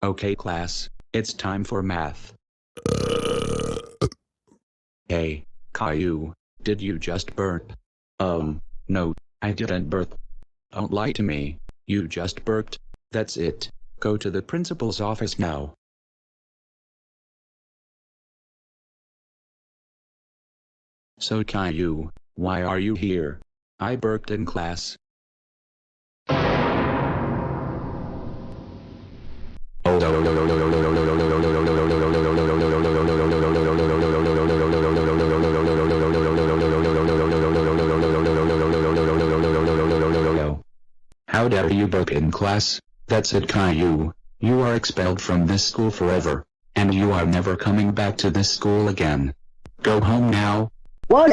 Okay class, it's time for math. Hey, Caillou, did you just burp? No, I didn't burp. Don't lie to me, you just burped. That's it, go to the principal's office now. So Caillou, why are you here? I burped in class. How dare you burp in class? That's it, Caillou. You are expelled from this school forever. And you are never coming back to this school again. Go home now. What?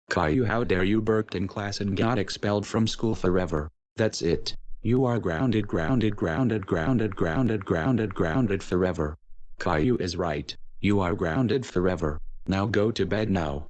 Caillou, how dare you burped in class and got expelled from school forever. That's it. You are grounded forever. Caillou is right. You are grounded forever. Now go to bed now.